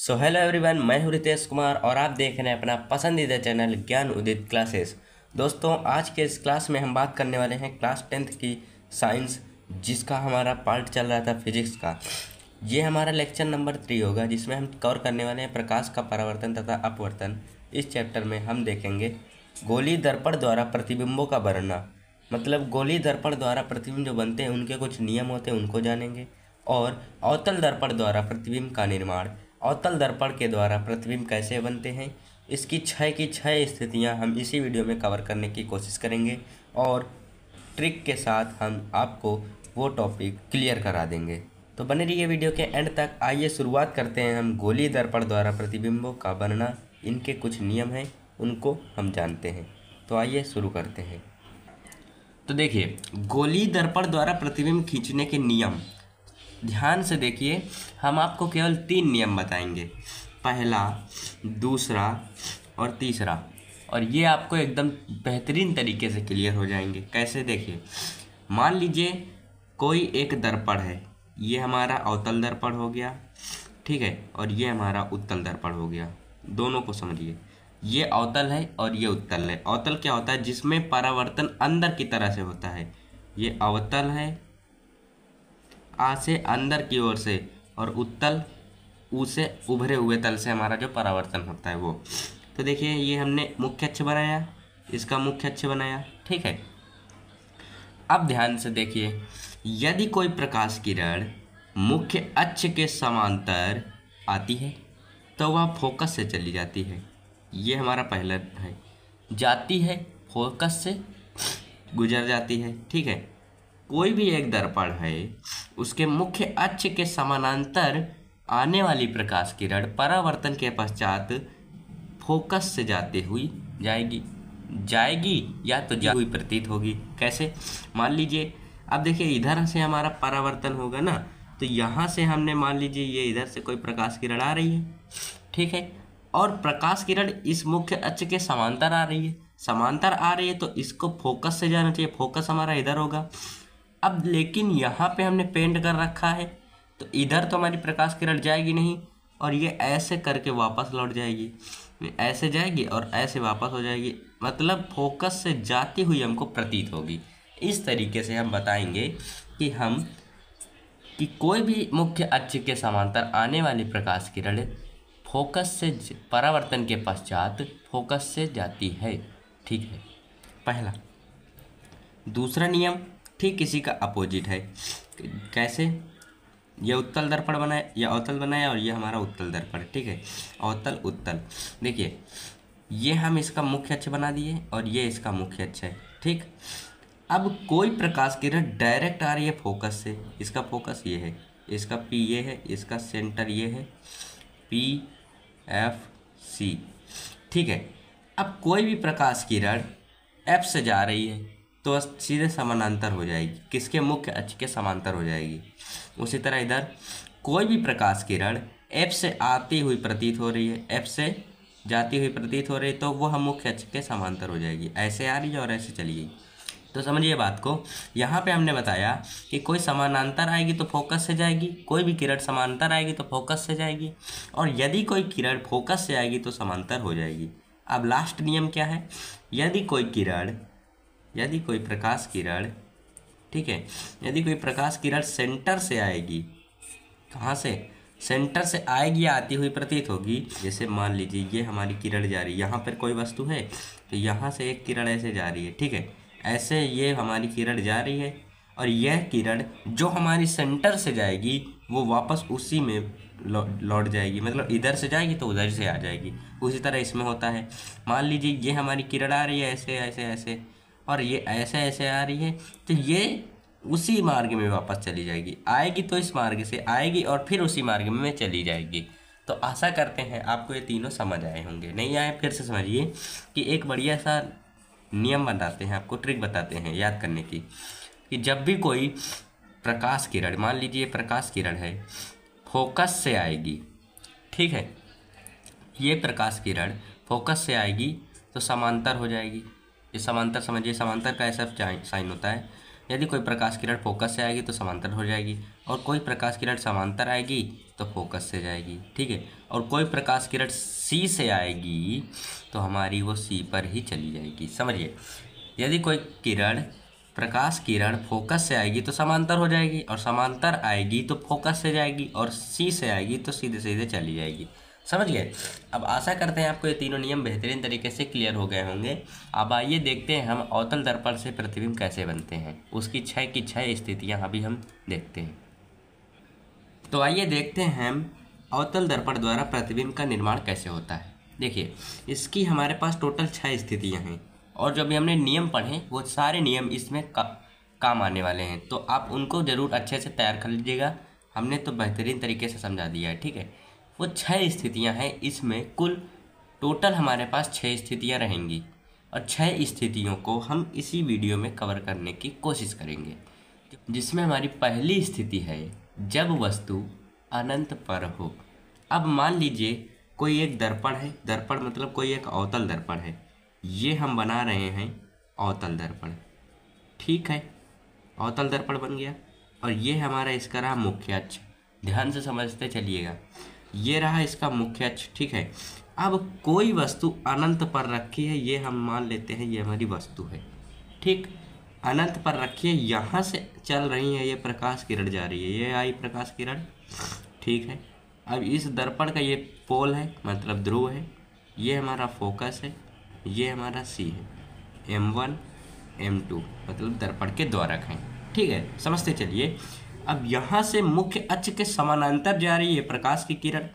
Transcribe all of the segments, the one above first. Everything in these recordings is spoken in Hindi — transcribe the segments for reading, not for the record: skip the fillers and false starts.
सो हेलो एवरीवन, मैं हूं रितेश कुमार और आप देख रहे हैं अपना पसंदीदा चैनल ज्ञान उदित क्लासेस। दोस्तों, आज के इस क्लास में हम बात करने वाले हैं क्लास 10th की साइंस, जिसका हमारा पार्ट चल रहा था फिजिक्स का। ये हमारा लेक्चर नंबर 3 होगा, जिसमें हम कवर करने वाले हैं प्रकाश का परावर्तन तथा अपवर्तन। इस चैप्टर में हम देखेंगे गोलीय दर्पण द्वारा प्रतिबिंबों का वर्णन, मतलब गोलीय दर्पण द्वारा प्रतिबिंब जो बनते हैं उनके कुछ नियम होते हैं, उनको जानेंगे। और अवतल दर्पण द्वारा प्रतिबिंब का निर्माण, अवतल दर्पण के द्वारा प्रतिबिंब कैसे बनते हैं, इसकी 6 स्थितियां हम इसी वीडियो में कवर करने की कोशिश करेंगे और ट्रिक के साथ हम आपको वो टॉपिक क्लियर करा देंगे। तो बने रहिए वीडियो के एंड तक। आइए शुरुआत करते हैं हम गोलीय दर्पण द्वारा प्रतिबिंबों का बनना। इनके कुछ नियम हैं, उनको हम जानते हैं। तो आइए शुरू करते हैं। तो देखिए, गोलीय दर्पण द्वारा प्रतिबिंब खींचने के नियम, ध्यान से देखिए। हम आपको केवल 3 नियम बताएंगे, पहला, दूसरा और तीसरा, और ये आपको एकदम बेहतरीन तरीके से क्लियर हो जाएंगे। कैसे, देखिए। मान लीजिए कोई एक दर्पण है, ये हमारा अवतल दर्पण हो गया, ठीक है, और ये हमारा उत्तल दर्पण हो गया। दोनों को समझिए, ये अवतल है और ये उत्तल है। अवतल क्या होता है? जिसमें परावर्तन अंदर की तरह से होता है। ये अवतल है, आ से अंदर की ओर से, और उत्तल ऊ से उभरे हुए तल से हमारा जो परावर्तन होता है वो। तो देखिए, ये हमने मुख्य अक्ष बनाया, इसका मुख्य अक्ष बनाया, ठीक है। अब ध्यान से देखिए, यदि कोई प्रकाश किरण मुख्य अक्ष के समांतर आती है तो वह फोकस से चली जाती है। ये हमारा पहला है, जाती है, फोकस से गुजर जाती है, ठीक है। कोई भी एक दर्पण है, उसके मुख्य अक्ष के समानांतर आने वाली प्रकाश किरण परावर्तन के पश्चात फोकस से जाते हुई जाएगी या तो जाती हुई प्रतीत होगी। कैसे? मान लीजिए, अब देखिए, इधर से हमारा परावर्तन होगा ना, तो यहाँ से हमने मान लीजिए ये इधर से कोई प्रकाश किरण आ रही है, ठीक है, और प्रकाश किरण इस मुख्य अक्ष के समांतर आ रही है। समांतर आ रही है तो इसको फोकस से जाना चाहिए, फोकस हमारा इधर होगा। अब लेकिन यहाँ पे हमने पेंट कर रखा है, तो इधर तो हमारी प्रकाश किरण जाएगी नहीं, और ये ऐसे करके वापस लौट जाएगी, ऐसे जाएगी और ऐसे वापस हो जाएगी, मतलब फोकस से जाती हुई हमको प्रतीत होगी। इस तरीके से हम बताएंगे कि कोई भी मुख्य अक्ष के समांतर आने वाली प्रकाश किरण फोकस से परावर्तन के पश्चात फोकस से जाती है, ठीक है, पहला। दूसरा नियम ठीक इसी का अपोजिट है। कैसे? ये उत्तल दर्पण बनाया, या अवतल बनाया, और ये हमारा उत्तल दर्पण, ठीक है, अवतल उत्तल। देखिए, ये हम इसका मुख्य अक्ष बना दिए और ये इसका मुख्य अक्ष है, ठीक। अब कोई प्रकाश किरण डायरेक्ट आ रही है फोकस से, इसका फोकस ये है, इसका पी ये है, इसका सेंटर ये है, PFC, ठीक है। अब कोई भी प्रकाश किरण F से जा रही है तो सीधे समानांतर हो जाएगी, किसके? मुख्य अक्ष के समांतर हो जाएगी। उसी तरह इधर कोई भी प्रकाश किरण F से आती हुई प्रतीत हो रही है, F से जाती हुई प्रतीत हो रही है, तो वह मुख्य अक्ष के समांतर हो जाएगी। ऐसे आ रही है और ऐसे चली गई। तो समझिए बात को। यहाँ पे हमने बताया कि कोई समानांतर आएगी तो फोकस से जाएगी, कोई भी किरण समांतर आएगी तो फोकस से जाएगी, और यदि कोई किरण फोकस से आएगी तो समांतर हो जाएगी। अब लास्ट नियम क्या है? यदि कोई प्रकाश किरण, ठीक है, यदि कोई प्रकाश किरण सेंटर से आएगी, कहाँ से? सेंटर से आएगी या आती हुई प्रतीत होगी। जैसे मान लीजिए ये हमारी किरण जा रही है, यहाँ पर कोई वस्तु है, तो यहाँ से एक किरण ऐसे जा रही है, ठीक है, ऐसे ये हमारी किरण जा रही है, और यह किरण जो हमारी सेंटर से जाएगी वो वापस उसी में लौट जाएगी, मतलब इधर से जाएगी तो उधर से आ जाएगी। उसी तरह इसमें होता है। मान लीजिए ये हमारी किरण आ रही है ऐसे ऐसे ऐसे, और ये ऐसे ऐसे आ रही है, तो ये उसी मार्ग में वापस चली जाएगी। आएगी तो इस मार्ग से आएगी और फिर उसी मार्ग में चली जाएगी। तो आशा करते हैं आपको ये तीनों समझ आए होंगे। नहीं आए फिर से समझिए कि एक बढ़िया सा नियम बताते हैं, आपको ट्रिक बताते हैं याद करने की, कि जब भी कोई प्रकाश किरण, मान लीजिए प्रकाश किरण है, फोकस से आएगी, ठीक है, ये प्रकाश किरण फोकस से आएगी तो समांतर हो जाएगी। ये समांतर समझिए, समांतर का ऐसा साइन होता है। यदि कोई प्रकाश किरण फोकस से आएगी तो समांतर हो जाएगी, और कोई प्रकाश किरण समांतर आएगी तो फोकस से जाएगी, ठीक है। और कोई प्रकाश किरण सी से आएगी तो हमारी वो सी पर ही चली जाएगी। समझिए, यदि कोई प्रकाश किरण फोकस से आएगी तो समांतर हो जाएगी, और समांतर आएगी तो फोकस से जाएगी, और सी से आएगी तो सीधे सीधे चली जाएगी। समझ गए। अब आशा करते हैं आपको ये तीनों नियम बेहतरीन तरीके से क्लियर हो गए होंगे। अब आइए देखते हैं हम अवतल दर्पण से प्रतिबिंब कैसे बनते हैं, उसकी 6 की 6 स्थितियां अभी हम देखते हैं। तो आइए देखते हैं हम अवतल दर्पण द्वारा प्रतिबिंब का निर्माण कैसे होता है। देखिए, इसकी हमारे पास टोटल 6 स्थितियां हैं, और जो भी हमने नियम पढ़े वो सारे नियम इसमें काम आने वाले हैं, तो आप उनको ज़रूर अच्छे से तैयार कर लीजिएगा। हमने तो बेहतरीन तरीके से समझा दिया है, ठीक है। वो 6 स्थितियां हैं, इसमें कुल टोटल हमारे पास 6 स्थितियां रहेंगी, और 6 स्थितियों को हम इसी वीडियो में कवर करने की कोशिश करेंगे। जिसमें हमारी पहली स्थिति है जब वस्तु अनंत पर हो। अब मान लीजिए कोई एक दर्पण है, दर्पण मतलब कोई एक अवतल दर्पण है, ये हम बना रहे हैं अवतल दर्पण, ठीक है। अवतल दर्पण बन गया, और ये हमारा इसका रहा मुख्य अक्ष। ध्यान से समझते चलिएगा, ये रहा इसका मुख्य अक्ष, ठीक है। अब कोई वस्तु अनंत पर रखी है, ये हम मान लेते हैं ये हमारी वस्तु है, ठीक। अनंत पर रखी है, यहाँ से चल रही है ये प्रकाश किरण जा रही है, ये आई प्रकाश किरण, ठीक है। अब इस दर्पण का ये पोल है, मतलब ध्रुव है, ये हमारा फोकस है, ये हमारा सी है, M1 M2 मतलब दर्पण के द्वारक हैं, ठीक है। समझते चलिए। अब यहाँ से मुख्य अक्ष के समानांतर जा रही है प्रकाश की किरण,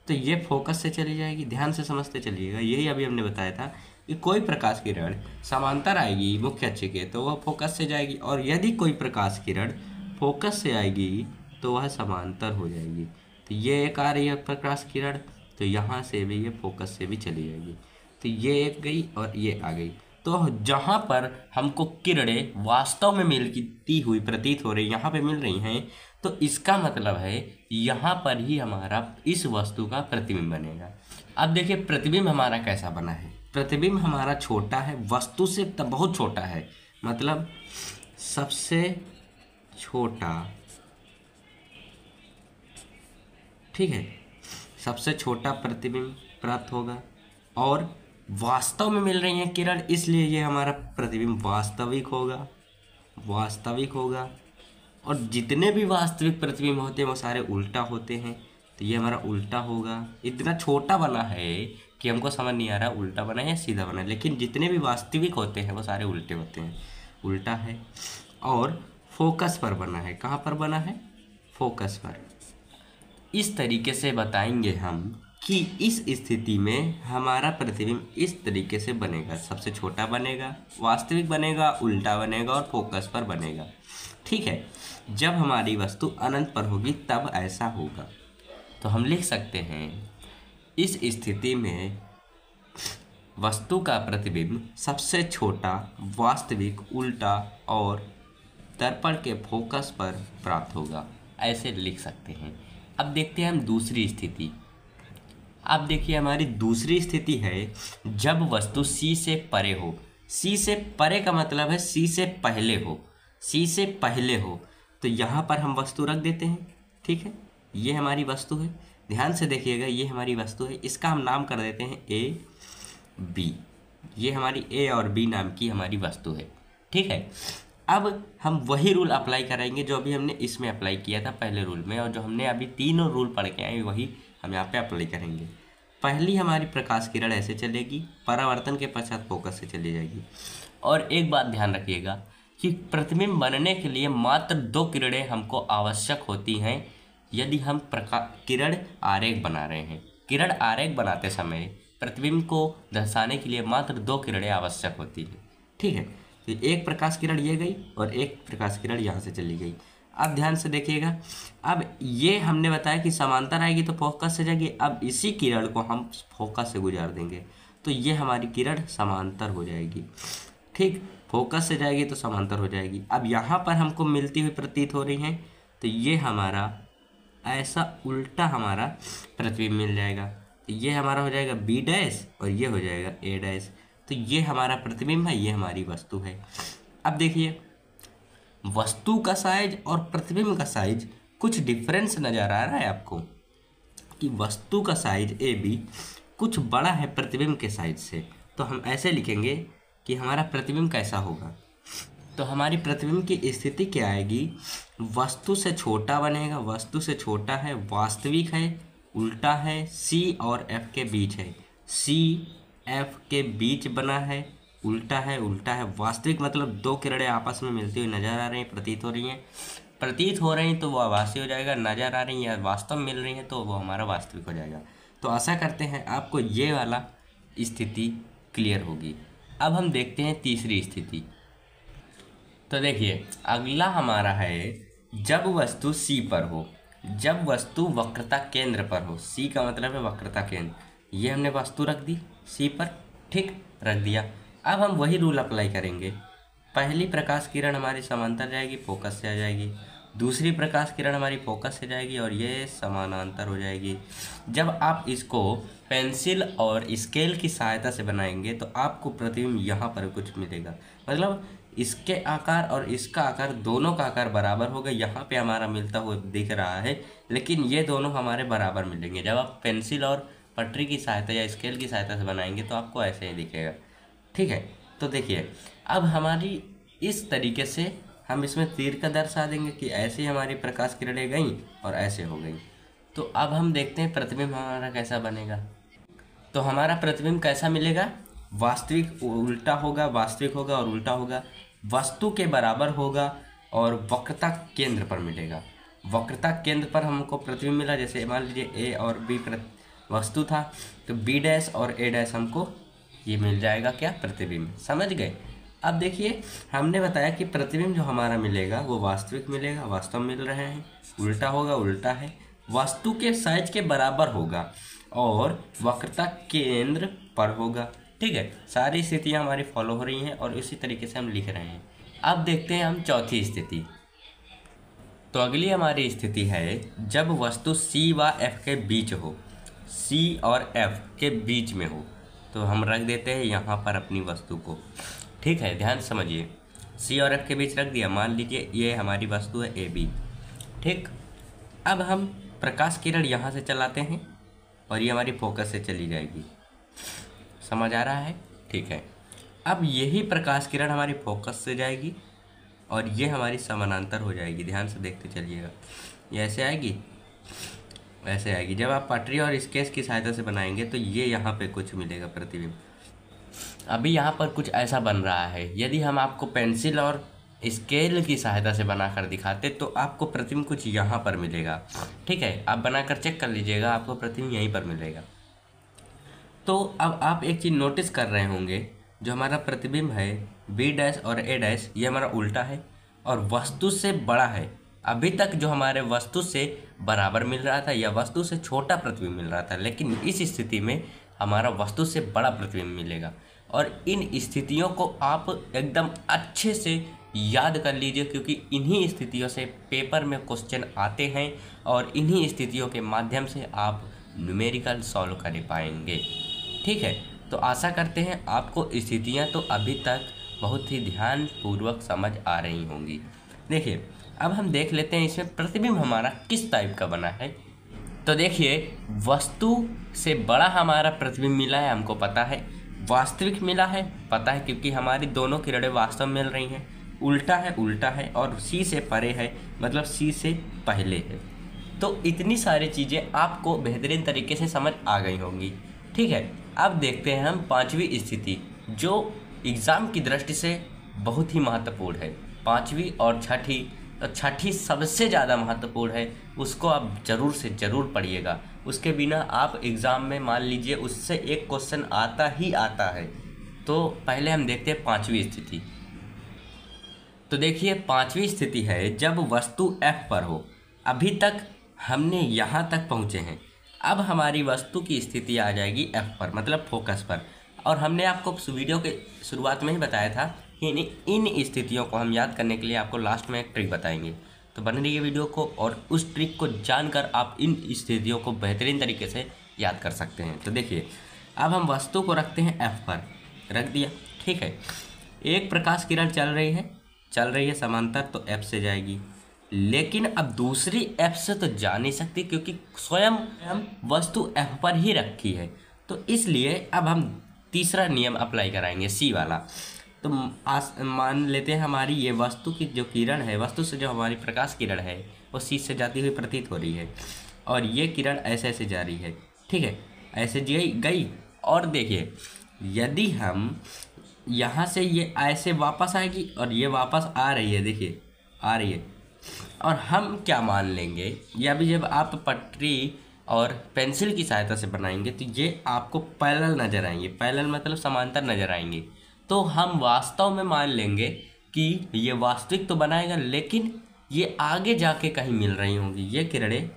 तो ये फोकस से चली जाएगी। ध्यान से समझते चलिएगा, यही अभी हमने बताया था कि कोई प्रकाश किरण समांतर आएगी मुख्य अक्ष के तो वह फोकस से जाएगी, और यदि कोई प्रकाश किरण फोकस से आएगी तो वह समांतर हो जाएगी। तो ये एक आ रही है प्रकाश किरण, तो यहाँ से भी ये फोकस से भी चली जाएगी, तो ये एक गई और ये आ गई। तो जहाँ पर हमको किरणें वास्तव में मिलती हुई प्रतीत हो रही, यहाँ पे मिल रही हैं, तो इसका मतलब है यहाँ पर ही हमारा इस वस्तु का प्रतिबिंब बनेगा। अब देखिए प्रतिबिंब हमारा कैसा बना है। प्रतिबिंब हमारा छोटा है, वस्तु से तब बहुत छोटा है, मतलब सबसे छोटा, ठीक है, सबसे छोटा प्रतिबिंब प्राप्त होगा, और वास्तव में मिल रही है किरण, इसलिए ये हमारा प्रतिबिंब वास्तविक होगा, वास्तविक होगा। और जितने भी वास्तविक प्रतिबिंब होते हैं वो सारे उल्टा होते हैं, तो ये हमारा उल्टा होगा। इतना छोटा बना है कि हमको समझ नहीं आ रहा उल्टा बना है या सीधा बना है, लेकिन जितने भी वास्तविक होते हैं वो सारे उल्टे होते हैं, उल्टा है। और फोकस पर बना है, कहाँ पर बना है, फोकस पर। इस तरीके से बताएंगे हम कि इस स्थिति में हमारा प्रतिबिंब इस तरीके से बनेगा, सबसे छोटा बनेगा, वास्तविक बनेगा, उल्टा बनेगा और फोकस पर बनेगा, ठीक है। जब हमारी वस्तु अनंत पर होगी तब ऐसा होगा। तो हम लिख सकते हैं इस स्थिति में वस्तु का प्रतिबिंब सबसे छोटा, वास्तविक, उल्टा और दर्पण के फोकस पर प्राप्त होगा, ऐसे लिख सकते हैं। अब देखते हैं हम दूसरी स्थिति। अब देखिए हमारी दूसरी स्थिति है जब वस्तु C से परे हो। C से परे का मतलब है C से पहले हो, C से पहले हो, तो यहाँ पर हम वस्तु रख देते हैं, ठीक है। ये हमारी वस्तु है, ध्यान से देखिएगा, ये हमारी वस्तु है, इसका हम नाम कर देते हैं A B। ये हमारी A और B नाम की हमारी वस्तु है, ठीक है। अब हम वही रूल अप्लाई करेंगे जो अभी हमने इसमें अप्लाई किया था पहले रूल में, और जो हमने अभी तीनों रूल पढ़ के आए वही हम यहाँ पे अप्लाई करेंगे। पहली हमारी प्रकाश किरण ऐसे चलेगी, परावर्तन के पश्चात फोकस से चली जाएगी। और एक बात ध्यान रखिएगा कि प्रतिबिंब बनने के लिए मात्र 2 किरणें हमको आवश्यक होती हैं। यदि हम किरण आरेख बना रहे हैं, किरण आरेख बनाते समय प्रतिबिंब को दर्शाने के लिए मात्र 2 किरणें आवश्यक होती है, ठीक है। तो एक प्रकाश किरण ये गई और एक प्रकाश किरण यहाँ से चली गई। अब ध्यान से देखिएगा, अब ये हमने बताया कि समांतर आएगी तो फोकस से जाएगी। अब इसी किरण को हम फोकस से गुजार देंगे तो ये हमारी किरण समांतर हो जाएगी, ठीक। फोकस से जाएगी तो समांतर हो जाएगी। अब यहाँ पर हमको मिलती हुई प्रतीत हो रही हैं, तो ये हमारा ऐसा उल्टा हमारा प्रतिबिंब मिल जाएगा। तो ये हमारा हो जाएगा B डैश और ये हो जाएगा A डैश। तो ये हमारा प्रतिबिंब है, ये हमारी वस्तु है। अब देखिए वस्तु का साइज और प्रतिबिंब का साइज कुछ डिफरेंस नज़र आ रहा है आपको। कि वस्तु का साइज ए बी कुछ बड़ा है प्रतिबिंब के साइज से, तो हम ऐसे लिखेंगे कि हमारा प्रतिबिंब कैसा होगा। तो हमारी प्रतिबिंब की स्थिति क्या आएगी, वस्तु से छोटा बनेगा, वस्तु से छोटा है, वास्तविक है, उल्टा है, सी और एफ के बीच है, सी एफ के बीच बना है, उल्टा है, उल्टा है, वास्तविक मतलब दो किरणें आपस में मिलती हुई नजर आ रही हैं, प्रतीत हो रही हैं तो वो आभासी हो जाएगा, नजर आ रही हैं या वास्तव मिल रही हैं तो वो हमारा वास्तविक हो जाएगा। तो आशा करते हैं आपको ये वाला स्थिति क्लियर होगी। अब हम देखते हैं तीसरी स्थिति। तो देखिए अगला हमारा है जब वस्तु सी पर हो, जब वस्तु वक्रता केंद्र पर हो। सी का मतलब है वक्रता केंद्र। ये हमने वस्तु रख दी सी पर, ठीक रख दिया। अब हम वही रूल अप्लाई करेंगे। पहली प्रकाश किरण हमारी समांतर जाएगी, फोकस से आ जाएगी, दूसरी प्रकाश किरण हमारी फोकस से जाएगी और ये समानांतर हो जाएगी। जब आप इसको पेंसिल और स्केल की सहायता से बनाएंगे तो आपको प्रतिबिंब यहाँ पर कुछ मिलेगा, मतलब इसके आकार और इसका आकार दोनों का आकार बराबर होगा। यहाँ पे हमारा मिलता हुआ दिख रहा है, लेकिन ये दोनों हमारे बराबर मिलेंगे। जब आप पेंसिल और पटरी की सहायता या स्केल की सहायता से बनाएंगे तो आपको ऐसे ही दिखेगा, ठीक है। तो देखिए अब हमारी इस तरीके से हम इसमें तीर का दर्शा देंगे कि ऐसे हमारी प्रकाश किरणें गईं और ऐसे हो गई। तो अब हम देखते हैं प्रतिबिंब हमारा कैसा बनेगा। तो हमारा प्रतिबिंब कैसा मिलेगा, वास्तविक उल्टा होगा, वास्तविक होगा और उल्टा होगा, वस्तु के बराबर होगा और वक्रता केंद्र पर मिलेगा। वक्रता केंद्र पर हमको प्रतिबिंब मिला, जैसे मान लीजिए ए और बी वस्तु था तो बी डैश और ए डैश हमको ये मिल जाएगा क्या, प्रतिबिंब। समझ गए। अब देखिए हमने बताया कि प्रतिबिंब जो हमारा मिलेगा वो वास्तविक मिलेगा, वास्तव मिल रहे हैं, उल्टा होगा, उल्टा है, वस्तु के साइज के बराबर होगा और वक्रता केंद्र पर होगा, ठीक है। सारी स्थितियाँ हमारी फॉलो हो रही हैं और इसी तरीके से हम लिख रहे हैं। अब देखते हैं हम चौथी स्थिति। तो अगली हमारी स्थिति है जब वस्तु सी व एफ के बीच हो, सी और एफ के बीच में हो। तो हम रख देते हैं यहाँ पर अपनी वस्तु को, ठीक है, ध्यान समझिए। सी और एफ के बीच रख दिया, मान लीजिए ये हमारी वस्तु है ए बी, ठीक। अब हम प्रकाश किरण यहाँ से चलाते हैं और ये हमारी फोकस से चली जाएगी, समझ आ रहा है, ठीक है। अब यही प्रकाश किरण हमारी फोकस से जाएगी और ये हमारी समानांतर हो जाएगी। ध्यान से देखते चलिएगा, ये ऐसे आएगी, ऐसे आएगी। जब आप पटरी और स्केच की सहायता से बनाएंगे तो ये यहाँ पे कुछ मिलेगा प्रतिबिंब। अभी यहाँ पर कुछ ऐसा बन रहा है। यदि हम आपको पेंसिल और स्केल की सहायता से बनाकर दिखाते तो आपको प्रतिबिंब कुछ यहाँ पर मिलेगा, ठीक है। आप बनाकर चेक कर लीजिएगा, आपको प्रतिबिंब यहीं पर मिलेगा। तो अब आप एक चीज़ नोटिस कर रहे होंगे, जो हमारा प्रतिबिंब है बी डैश और ए डैश ये हमारा उल्टा है और वस्तु से बड़ा है। अभी तक जो हमारे वस्तु से बराबर मिल रहा था या वस्तु से छोटा प्रतिबिंब मिल रहा था, लेकिन इस स्थिति में हमारा वस्तु से बड़ा प्रतिबिंब मिलेगा। और इन स्थितियों को आप एकदम अच्छे से याद कर लीजिए, क्योंकि इन्हीं स्थितियों से पेपर में क्वेश्चन आते हैं और इन्हीं स्थितियों के माध्यम से आप न्यूमेरिकल सॉल्व कर पाएंगे, ठीक है। तो आशा करते हैं आपको स्थितियां तो अभी तक बहुत ही ध्यानपूर्वक समझ आ रही होंगी। देखिए अब हम देख लेते हैं इसमें प्रतिबिंब हमारा किस टाइप का बना है। तो देखिए वस्तु से बड़ा हमारा प्रतिबिंब मिला है, हमको पता है। वास्तविक मिला है, पता है, क्योंकि हमारी दोनों किरणें वास्तव मिल रही हैं। उल्टा है, उल्टा है, और सी से परे है, मतलब सी से पहले है। तो इतनी सारी चीज़ें आपको बेहतरीन तरीके से समझ आ गई होंगी, ठीक है। अब देखते हैं हम पांचवी स्थिति, जो एग्ज़ाम की दृष्टि से बहुत ही महत्वपूर्ण है। पांचवी और छठी, तो छठी सबसे ज़्यादा महत्वपूर्ण है, उसको आप ज़रूर से ज़रूर पढ़िएगा। उसके बिना आप एग्ज़ाम में मान लीजिए उससे एक क्वेश्चन आता ही आता है। तो पहले हम देखते हैं पांचवी स्थिति। तो देखिए पांचवी स्थिति है जब वस्तु F पर हो। अभी तक हमने यहाँ तक पहुँचे हैं, अब हमारी वस्तु की स्थिति आ जाएगी F पर, मतलब फोकस पर। और हमने आपको वीडियो के शुरुआत में ही बताया था कि इन स्थितियों को हम याद करने के लिए आपको लास्ट में एक ट्रिक बताएंगे। तो बने रहिए वीडियो को, और उस ट्रिक को जानकर आप इन स्थितियों को बेहतरीन तरीके से याद कर सकते हैं। तो देखिए अब हम वस्तु को रखते हैं F पर, रख दिया, ठीक है। एक प्रकाश किरण चल रही है समांतर, तो F से जाएगी। लेकिन अब दूसरी एफ से तो जा नहीं सकती क्योंकि स्वयं हम वस्तु एफ पर ही रखी है। तो इसलिए अब हम तीसरा नियम अप्लाई कराएंगे, सी वाला। तो मान लेते हैं हमारी ये वस्तु की जो किरण है, वस्तु से जो हमारी प्रकाश किरण है वो सी से जाती हुई प्रतीत हो रही है और ये किरण ऐसे ऐसे जा रही है, ठीक है, ऐसे गई। और देखिए यदि हम यहाँ से ये ऐसे वापस आएगी और ये वापस आ रही है, देखिए आ रही है, और हम क्या मान लेंगे, या भी जब आप पटरी और पेंसिल की सहायता से बनाएंगे तो ये आपको पैरेलल नज़र आएंगे। पैरेलल मतलब समांतर नज़र आएंगे। तो हम वास्तव में मान लेंगे कि ये वास्तविक तो बनाएगा लेकिन ये आगे जाके कहीं मिल रही होंगी, ये किरणें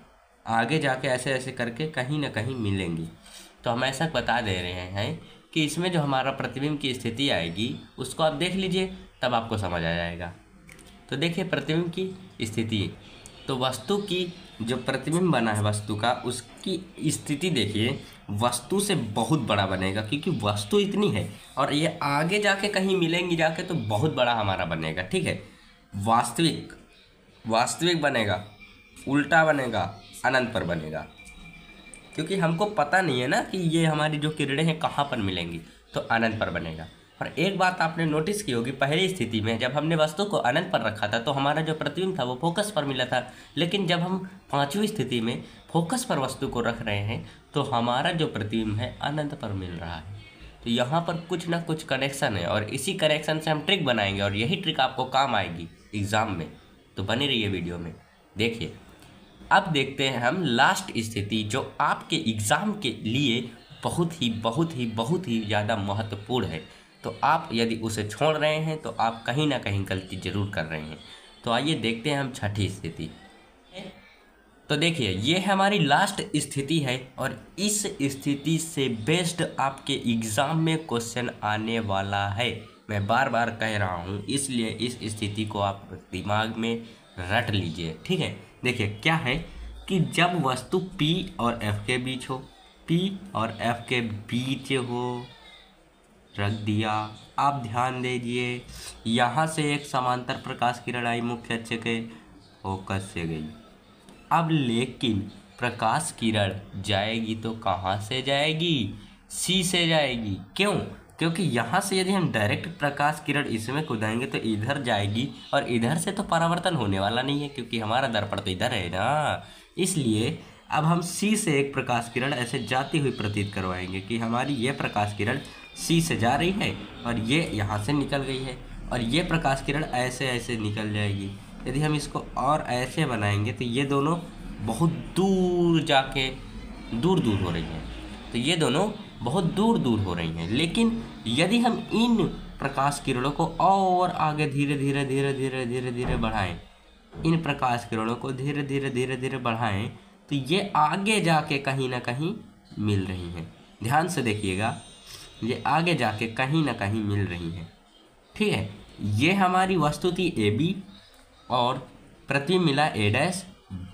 आगे जाके ऐसे ऐसे करके कहीं ना कहीं मिलेंगी। तो हम ऐसा बता दे रहे हैं कि इसमें जो हमारा प्रतिबिंब की स्थिति आएगी उसको आप देख लीजिए, तब आपको समझ आ जाएगा। तो देखिए प्रतिबिंब की स्थिति, तो वस्तु की जो प्रतिबिंब बना है वस्तु का, उसकी स्थिति देखिए वस्तु से बहुत बड़ा बनेगा क्योंकि वस्तु इतनी है और ये आगे जाके कहीं मिलेंगी जाके तो बहुत बड़ा हमारा बनेगा, ठीक है। वास्तविक बनेगा, उल्टा बनेगा, अनंत पर बनेगा, क्योंकि हमको पता नहीं है ना कि ये हमारी जो किरणें हैं कहाँ पर मिलेंगी, तो अनंत पर बनेगा। और एक बात आपने नोटिस की होगी, पहली स्थिति में जब हमने वस्तु को अनंत पर रखा था तो हमारा जो प्रतिबिंब था वो फोकस पर मिला था, लेकिन जब हम पांचवी स्थिति में फोकस पर वस्तु को रख रहे हैं तो हमारा जो प्रतिबिंब है अनंत पर मिल रहा है। तो यहाँ पर कुछ ना कुछ कनेक्शन है और इसी कनेक्शन से हम ट्रिक बनाएंगे और यही ट्रिक आपको काम आएगी एग्ज़ाम में। तो बनी रहिए वीडियो में, देखिए। अब देखते हैं हम लास्ट स्थिति जो आपके एग्ज़ाम के लिए बहुत ही ज़्यादा महत्वपूर्ण है। तो आप यदि उसे छोड़ रहे हैं तो आप कहीं ना कहीं गलती जरूर कर रहे हैं। तो आइए देखते हैं हम छठी स्थिति। तो देखिए ये हमारी लास्ट स्थिति है और इस स्थिति से बेस्ड आपके एग्ज़ाम में क्वेश्चन आने वाला है। मैं बार बार कह रहा हूँ, इसलिए इस स्थिति को आप दिमाग में रट लीजिए, ठीक है। देखिए क्या है कि जब वस्तु P और F के बीच हो, P और F के बीच हो, रख दिया। आप ध्यान दीजिए यहाँ से एक समांतर प्रकाश किरण आई, मुख्य अक्ष के फोकस से गई। अब लेकिन प्रकाश किरण जाएगी तो कहाँ से जाएगी? C से जाएगी। क्यों? क्योंकि यहाँ से यदि हम डायरेक्ट प्रकाश किरण इसमें कूदाएंगे तो इधर जाएगी और इधर से तो परावर्तन होने वाला नहीं है क्योंकि हमारा दर्पण तो इधर है ना। इसलिए अब हम C से एक प्रकाश किरण ऐसे जाती हुई प्रतीत करवाएंगे कि हमारी ये प्रकाश किरण C से जा रही है और ये यहाँ से निकल गई है और ये प्रकाश किरण ऐसे ऐसे निकल जाएगी। यदि हम इसको और ऐसे बनाएंगे तो ये दोनों बहुत दूर जाके दूर हो रही हैं। तो ये दोनों बहुत दूर हो रही हैं। लेकिन यदि हम इन प्रकाश किरणों को और आगे धीरे धीरे बढ़ाएं, इन प्रकाश किरणों को धीरे धीरे बढ़ाएं तो ये आगे जाके कहीं ना कहीं मिल रही हैं। ध्यान से देखिएगा, ये आगे जाके कहीं ना कहीं मिल रही हैं, ठीक है। ये हमारी वस्तु थी AB और प्रतिबिंब मिला A',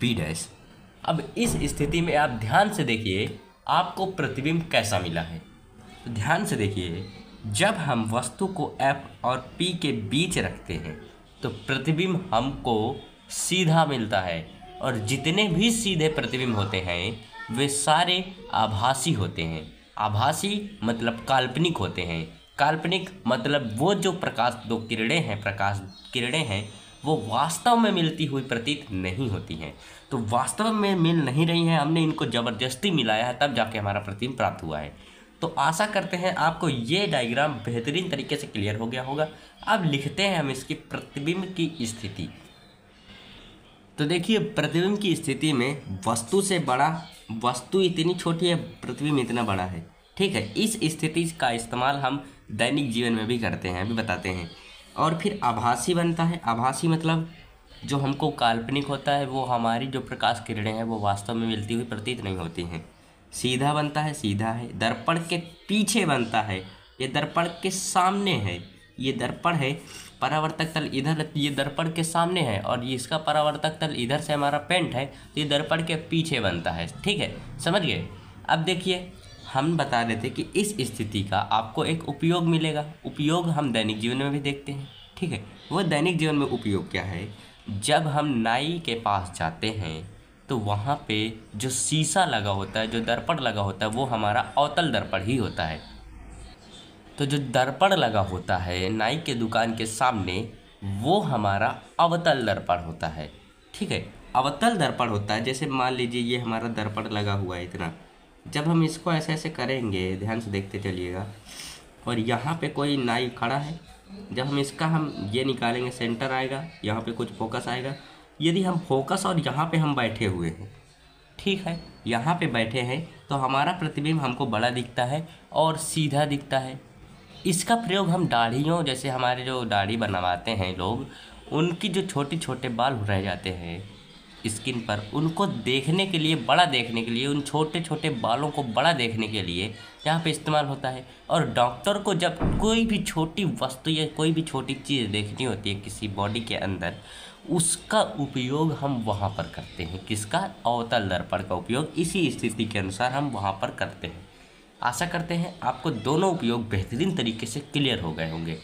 B'। अब इस स्थिति में आप ध्यान से देखिए आपको प्रतिबिंब कैसा मिला है। तो ध्यान से देखिए, जब हम वस्तु को F और P के बीच रखते हैं तो प्रतिबिंब हमको सीधा मिलता है और जितने भी सीधे प्रतिबिंब होते हैं वे सारे आभासी होते हैं। आभासी मतलब काल्पनिक होते हैं। काल्पनिक मतलब वो जो प्रकाश किरणें हैं वो वास्तव में मिलती हुई प्रतीत नहीं होती हैं। तो वास्तव में मिल नहीं रही हैं, हमने इनको ज़बरदस्ती मिलाया है तब जाके हमारा प्रतिबिंब प्राप्त हुआ है। तो आशा करते हैं आपको ये डायग्राम बेहतरीन तरीके से क्लियर हो गया होगा। अब लिखते हैं हम इसकी प्रतिबिंब की स्थिति। तो देखिए प्रतिबिंब की स्थिति में वस्तु से बड़ा, वस्तु इतनी छोटी है, प्रतिबिंब इतना बड़ा है, ठीक है। इस स्थिति का इस्तेमाल हम दैनिक जीवन में भी करते हैं, अभी बताते हैं। और फिर आभासी बनता है। आभासी मतलब जो हमको काल्पनिक होता है, वो हमारी जो प्रकाश किरणें हैं वो वास्तव में मिलती हुई प्रतीत नहीं होती हैं। सीधा बनता है, सीधा है। दर्पण के पीछे बनता है, ये दर्पण के सामने है। ये दर्पण है, परावर्तक तल इधर, ये दर्पण के सामने है और ये इसका परावर्तक तल इधर से हमारा पेंट है, तो ये दर्पण के पीछे बनता है, ठीक है, समझ गए। अब देखिए हम बता रहे थे कि इस स्थिति का आपको एक उपयोग मिलेगा। उपयोग हम दैनिक जीवन में भी देखते हैं, ठीक है। वो दैनिक जीवन में उपयोग क्या है? जब हम नाई के पास जाते हैं तो वहाँ पे जो शीशा लगा होता है, जो दर्पण लगा होता है, वो हमारा अवतल दर्पण ही होता है। तो जो दर्पण लगा होता है नाई के दुकान के सामने, वो हमारा अवतल दर्पण होता है। ठीक है, अवतल दर्पण होता है। जैसे मान लीजिए ये हमारा दर्पण लगा हुआ है इतना, जब हम इसको ऐसे ऐसे करेंगे, ध्यान से देखते चलिएगा, और यहाँ पे कोई नाई खड़ा है, जब हम ये निकालेंगे, सेंटर आएगा, यहाँ पे कुछ फोकस आएगा। यदि हम फोकस और यहाँ पे हम बैठे हुए हैं, ठीक है, यहाँ पे बैठे हैं, तो हमारा प्रतिबिंब हमको बड़ा दिखता है और सीधा दिखता है। इसका प्रयोग हम दाढ़ियों, जैसे हमारे जो दाढ़ी बनवाते हैं लोग, उनकी जो छोटे छोटे बाल रह जाते हैं स्किन पर, उनको देखने के लिए, बड़ा देखने के लिए, उन छोटे छोटे बालों को बड़ा देखने के लिए यहाँ पे इस्तेमाल होता है। और डॉक्टर को जब कोई भी छोटी वस्तु या कोई भी छोटी चीज़ देखनी होती है किसी बॉडी के अंदर, उसका उपयोग हम वहाँ पर करते हैं। किसका? अवतल दर्पण का उपयोग इसी स्थिति के अनुसार हम वहाँ पर करते हैं। आशा करते हैं आपको दोनों उपयोग बेहतरीन तरीके से क्लियर हो गए होंगे।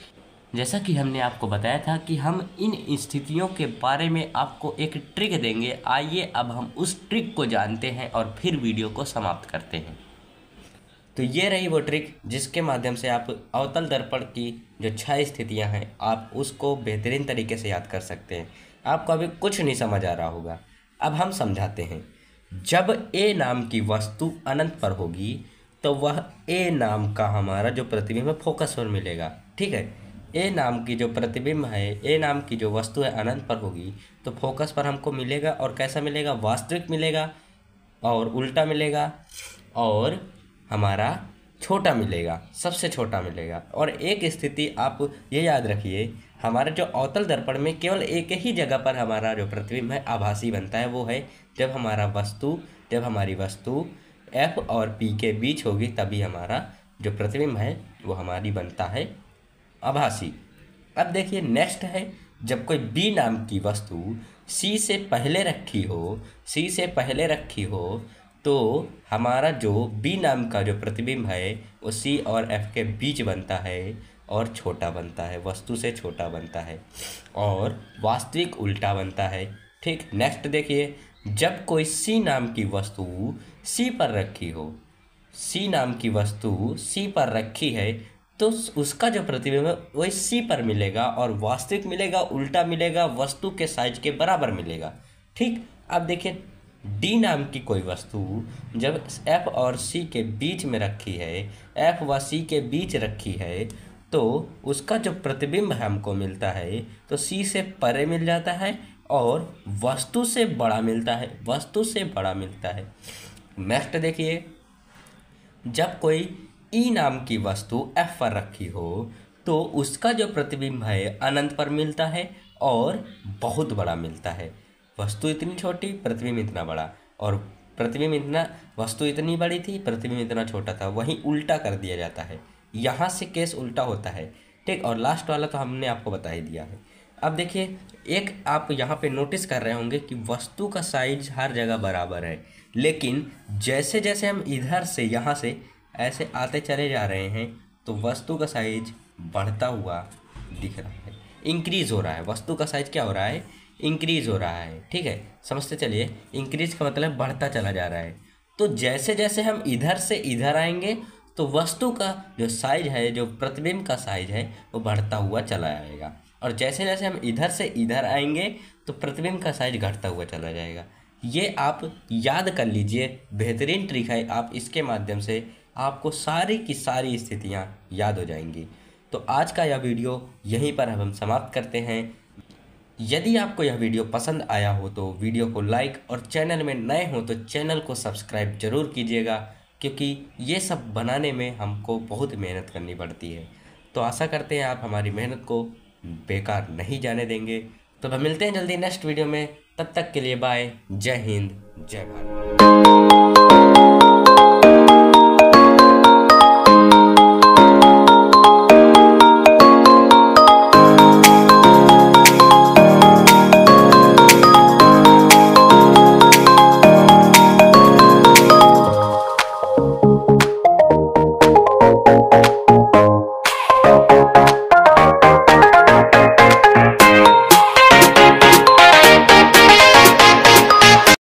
जैसा कि हमने आपको बताया था कि हम इन स्थितियों के बारे में आपको एक ट्रिक देंगे। आइए अब हम उस ट्रिक को जानते हैं और फिर वीडियो को समाप्त करते हैं। तो ये रही वो ट्रिक जिसके माध्यम से आप अवतल दर्पण की जो 6 स्थितियां हैं, आप उसको बेहतरीन तरीके से याद कर सकते हैं। आपको अभी कुछ नहीं समझ आ रहा होगा, अब हम समझाते हैं। जब ए नाम की वस्तु अनंत पर होगी तो वह ए नाम का हमारा जो प्रतिबिंब है फोकस पर मिलेगा। ठीक है, ए नाम की जो प्रतिबिंब है, ए नाम की जो वस्तु है अनंत पर होगी तो फोकस पर हमको मिलेगा। और कैसा मिलेगा? वास्तविक मिलेगा, और उल्टा मिलेगा, और हमारा छोटा मिलेगा, सबसे छोटा मिलेगा। और एक स्थिति आप ये याद रखिए, हमारे जो अवतल दर्पण में केवल एक ही जगह पर हमारा जो प्रतिबिंब है आभासी बनता है, वो है जब हमारी वस्तु F और P के बीच होगी, तभी हमारा जो प्रतिबिंब है वो हमारी बनता है आभासी। अब देखिए नेक्स्ट है, जब कोई B नाम की वस्तु C से पहले रखी हो तो हमारा जो B नाम का जो प्रतिबिंब है वो C और F के बीच बनता है और छोटा बनता है, वस्तु से छोटा बनता है, और वास्तविक उल्टा बनता है। ठीक, नेक्स्ट देखिए, जब कोई C नाम की वस्तु C पर रखी है तो उसका जो प्रतिबिंब है वही C पर मिलेगा, और वास्तविक मिलेगा, उल्टा मिलेगा, वस्तु के साइज के बराबर मिलेगा। ठीक, अब देखिए D नाम की कोई वस्तु जब F और C के बीच में रखी है, F व C के बीच रखी है, तो उसका जो प्रतिबिंब हमको मिलता है तो C से परे मिल जाता है और वस्तु से बड़ा मिलता है। नेक्स्ट देखिए, जब कोई E नाम की वस्तु F पर रखी हो तो उसका जो प्रतिबिंब है अनंत पर मिलता है और बहुत बड़ा मिलता है। वस्तु इतनी छोटी, प्रतिबिंब इतना बड़ा, और वस्तु इतनी बड़ी थी, प्रतिबिंब इतना छोटा था। वहीं उल्टा कर दिया जाता है, यहाँ से केस उल्टा होता है। ठीक, और लास्ट वाला तो हमने आपको बता ही दिया है। अब देखिए, एक आप यहाँ पे नोटिस कर रहे होंगे कि वस्तु का साइज हर जगह बराबर है, लेकिन जैसे जैसे हम इधर से यहाँ से ऐसे आते चले जा रहे हैं तो वस्तु का साइज बढ़ता हुआ दिख रहा है, इंक्रीज हो रहा है। वस्तु का साइज क्या हो रहा है? इंक्रीज हो रहा है। ठीक है, समझते चलिए, इंक्रीज का मतलब बढ़ता चला जा रहा है। तो जैसे जैसे हम इधर से इधर आएंगे तो वस्तु का जो साइज है, जो प्रतिबिंब का साइज है, वो बढ़ता हुआ चला जाएगा, और जैसे जैसे हम इधर से इधर आएंगे तो प्रतिबिंब का साइज घटता हुआ चला जाएगा। ये आप याद कर लीजिए, बेहतरीन ट्रिक है। आप इसके माध्यम से आपको सारी की सारी स्थितियाँ याद हो जाएंगी। तो आज का यह वीडियो यहीं पर हम समाप्त करते हैं। यदि आपको यह वीडियो पसंद आया हो तो वीडियो को लाइक, और चैनल में नए हो तो चैनल को सब्सक्राइब जरूर कीजिएगा, क्योंकि ये सब बनाने में हमको बहुत मेहनत करनी पड़ती है। तो आशा करते हैं आप हमारी मेहनत को बेकार नहीं जाने देंगे। तो हम मिलते हैं जल्दी नेक्स्ट वीडियो में, तब तक के लिए बाय। जय हिंद, जय भारत।